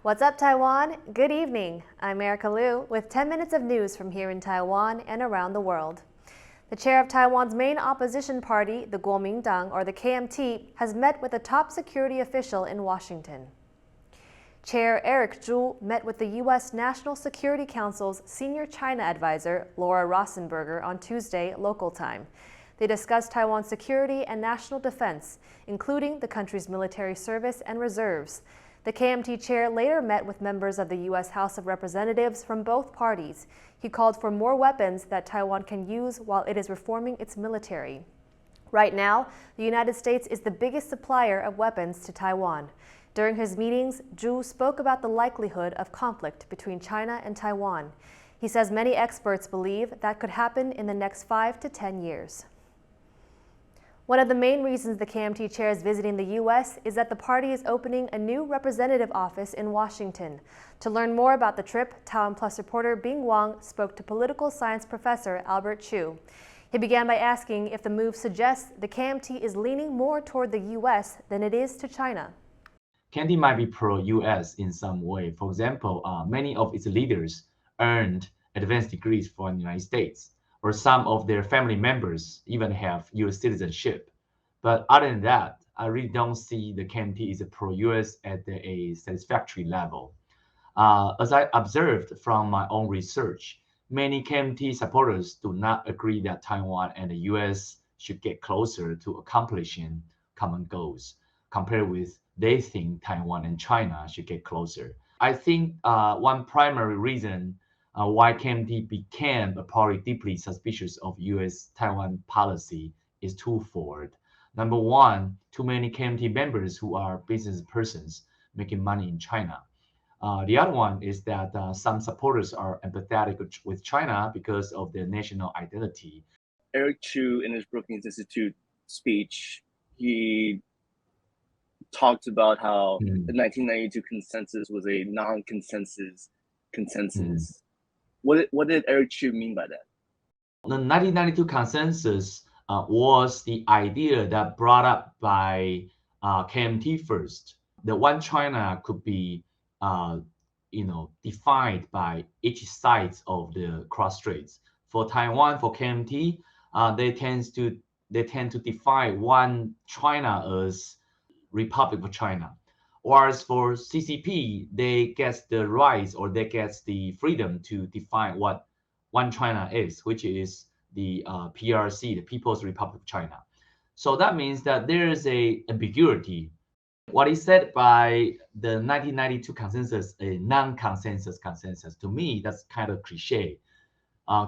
What's up, Taiwan? Good evening. I'm Erika Liu with 10 minutes of news from here in Taiwan and around the world. The chair of Taiwan's main opposition party, the Kuomintang, or the KMT, has met with a top security official in Washington. Chair Erika Liu met with the U.S. National Security Council's senior China advisor, Laura Rossenberger, on Tuesday, local time. They discussed Taiwan's security and national defense, including the country's military service and reserves. The KMT chair later met with members of the U.S. House of Representatives from both parties. He called for more weapons that Taiwan can use while it is reforming its military. Right now, the United States is the biggest supplier of weapons to Taiwan. During his meetings, Liu spoke about the likelihood of conflict between China and Taiwan. He says many experts believe that could happen in the next 5 to 10 years. One of the main reasons the KMT chair is visiting the U.S. is that the party is opening a new representative office in Washington. To learn more about the trip, TaiwanPlus reporter Bing Wang spoke to political science professor Albert Chu. He began by asking if the move suggests the KMT is leaning more toward the U.S. than it is to China. KMT might be pro-U.S. in some way. For example, many of its leaders earned advanced degrees from the United States, or some of their family members even have U.S. citizenship. But other than that, I really don't see the KMT is a pro-U.S. at a satisfactory level. As I observed from my own research, many KMT supporters do not agree that Taiwan and the U.S. should get closer to accomplishing common goals, compared with they think Taiwan and China should get closer. I think one primary reason why KMT became a party deeply suspicious of U.S. Taiwan policy is twofold. Number one, too many KMT members who are business persons making money in China. The other one is that some supporters are empathetic with China because of their national identity. Erika Liu, in his Brookings Institute speech, he talked about how the 1992 consensus was a non-consensus consensus. What did Erika Liu mean by that? The 1992 consensus was the idea that brought up by KMT first. The one China could be, defined by each side of the cross straits. For Taiwan, for KMT, they tend to define one China as Republic of China. Whereas for CCP, they get the rights or they get the freedom to define what one China is, which is the PRC, the People's Republic of China. So that means that there is a ambiguity. What is said by the 1992 consensus, a non-consensus consensus, to me, that's kind of cliche,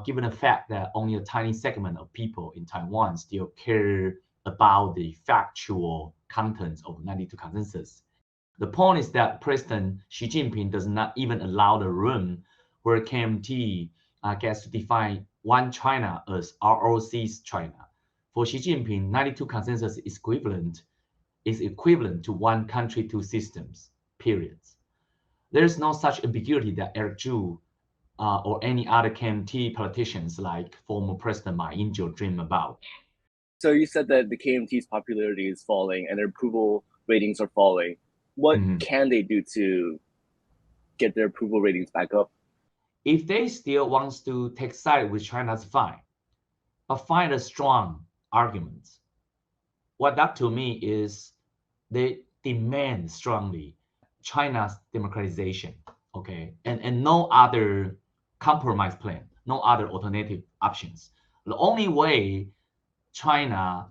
given the fact that only a tiny segment of people in Taiwan still care about the factual contents of the 92 consensus. The point is that President Xi Jinping does not even allow the room where KMT gets to define one China as ROC's China. For Xi Jinping, 92 consensus is equivalent to one country, two systems, period. There is no such ambiguity that Erika Liu or any other KMT politicians like former President Ma Ying-jeou dream about. So you said that the KMT's popularity is falling and their approval ratings are falling. What can they do to get their approval ratings back up? If they still want to take side with China, that's fine. But find a strong argument. What that to me is they demand strongly China's democratization, okay? And no other compromise plan, no other alternative options. The only way China,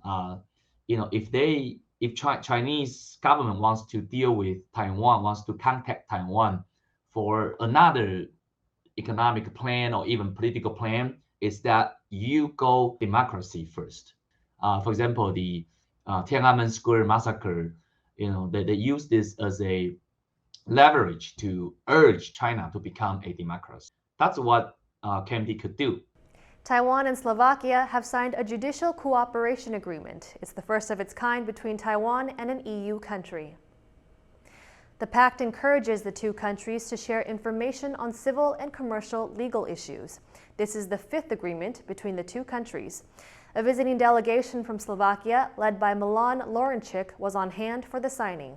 if Chinese government wants to deal with Taiwan, wants to contact Taiwan for another economic plan or even political plan, is that you go democracy first. For example, the Tiananmen Square massacre, they use this as a leverage to urge China to become a democracy. That's what KMT could do. Taiwan and Slovakia have signed a judicial cooperation agreement. It's the first of its kind between Taiwan and an EU country. The Pact encourages the two countries to share information on civil and commercial legal issues. This is the fifth agreement between the two countries. A visiting delegation from Slovakia, led by Milan Lorenchik, was on hand for the signing.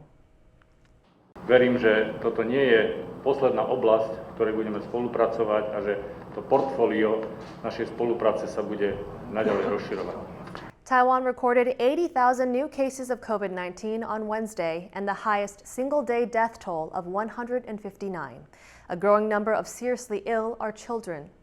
Verím, že toto nie je posledná oblasť, v ktorej budeme spolupracovať a že to portfólio našej spolupráce sa bude naďalej rozširovať. Taiwan recorded 80,000 new cases of COVID-19 on Wednesday and the highest single-day death toll of 159. A growing number of seriously ill are children.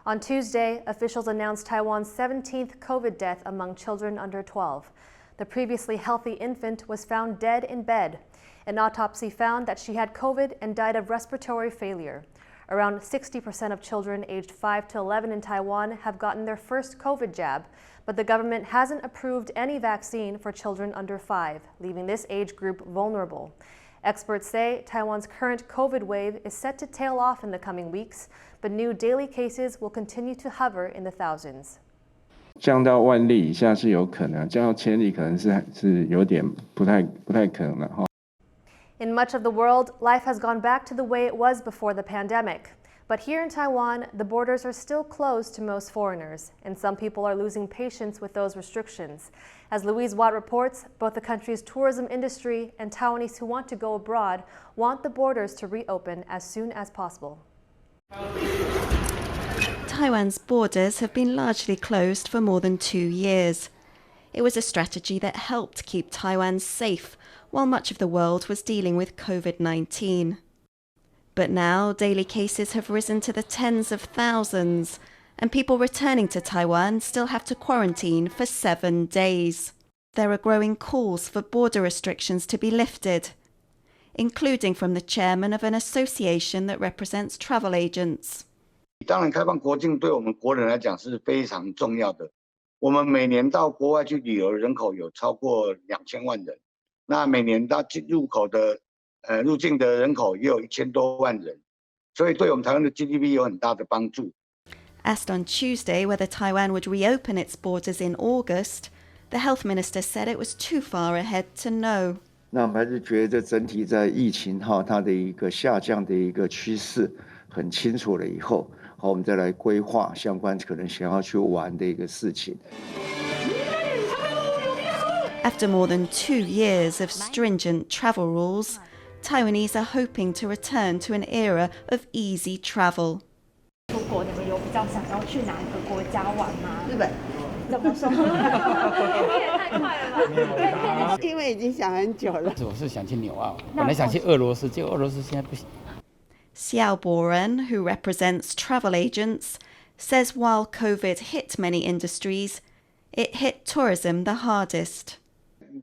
On Tuesday, officials announced Taiwan's 17th COVID death among children under 12. The previously healthy infant was found dead in bed. An autopsy found that she had COVID and died of respiratory failure. Around 60% of children aged 5 to 11 in Taiwan have gotten their first COVID jab, but the government hasn't approved any vaccine for children under 5, leaving this age group vulnerable. Experts say Taiwan's current COVID wave is set to tail off in the coming weeks, but new daily cases will continue to hover in the thousands. 降到万例以下是有可能，降到千例可能是有点不太可能了哈。In much of the world, life has gone back to the way it was before the pandemic. But here in Taiwan, the borders are still closed to most foreigners, and some people are losing patience with those restrictions. As Louise Watt reports, both the country's tourism industry and Taiwanese who want to go abroad want the borders to reopen as soon as possible. Taiwan's borders have been largely closed for more than 2 years. It was a strategy that helped keep Taiwan safe while much of the world was dealing with COVID-19. But now daily cases have risen to the tens of thousands, and people returning to Taiwan still have to quarantine for 7 days. There are growing calls for border restrictions to be lifted, including from the chairman of an association that represents travel agents. 当然，开放国境对我们国人来讲是非常重要的。我们每年到国外去旅游的人口有超过2000万人，那每年到入境的人口也有1000多万人，所以对我们台湾的 GDP 有很大的帮助。 Asked on Tuesday whether Taiwan would reopen its borders in August, the health minister said it was too far ahead to know. 那我们还是觉得整体在疫情它的一个下降的一个趋势很清楚了以后，我们再来规划相关可能想要去玩的一个事情。 After more than 2 years of stringent travel rules, Taiwanese are hoping to return to an era of easy travel. 出国你们有比较想要去哪一个国家玩吗？日本。怎么说？你也太快了吧！因为已经想很久了。我是想去纽澳，本来想去俄罗斯，结果俄罗斯现在不行。 Xiao Boren, who represents travel agents, says while COVID hit many industries, it hit tourism the hardest.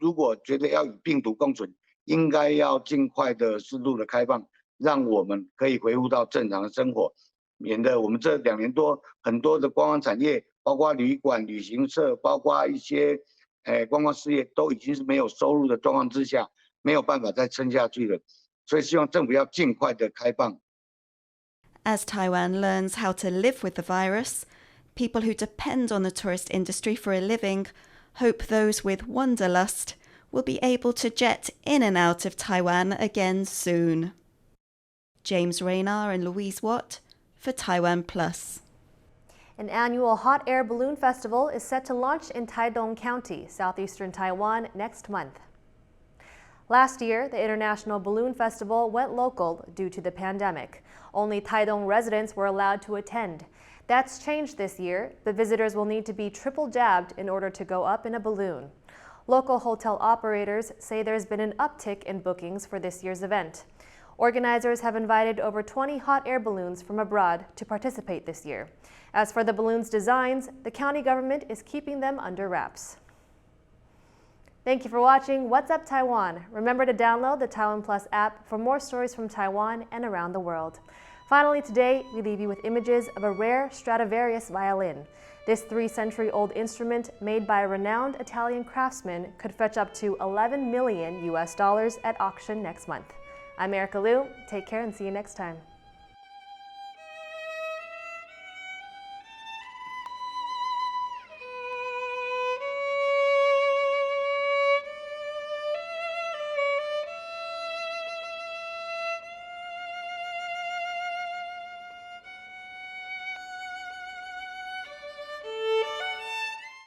如果觉得要与病毒共存，应该要尽快的适度的开放，让我们可以恢复到正常的生活，免得我们这2年多很多的观光产业，包括旅馆、旅行社，包括一些观光事业，都已经是没有收入的状况之下，没有办法再撑下去了。所以希望政府要尽快的开放。 As Taiwan learns how to live with the virus, people who depend on the tourist industry for a living hope those with wanderlust will be able to jet in and out of Taiwan again soon. James Raynar and Louise Watt for TaiwanPlus. An annual hot air balloon festival is set to launch in Taidong County, southeastern Taiwan, next month. Last year, the International Balloon Festival went local due to the pandemic. Only Taidong residents were allowed to attend. That's changed this year, but visitors will need to be triple jabbed in order to go up in a balloon. Local hotel operators say there's been an uptick in bookings for this year's event. Organizers have invited over 20 hot air balloons from abroad to participate this year. As for the balloons' designs, the county government is keeping them under wraps. Thank you for watching What's Up Taiwan. Remember to download the TaiwanPlus app for more stories from Taiwan and around the world. Finally today, we leave you with images of a rare Stradivarius violin. This 3-century-old instrument, made by a renowned Italian craftsman, could fetch up to $11 million US at auction next month. I'm Erika Liu. Take care and see you next time.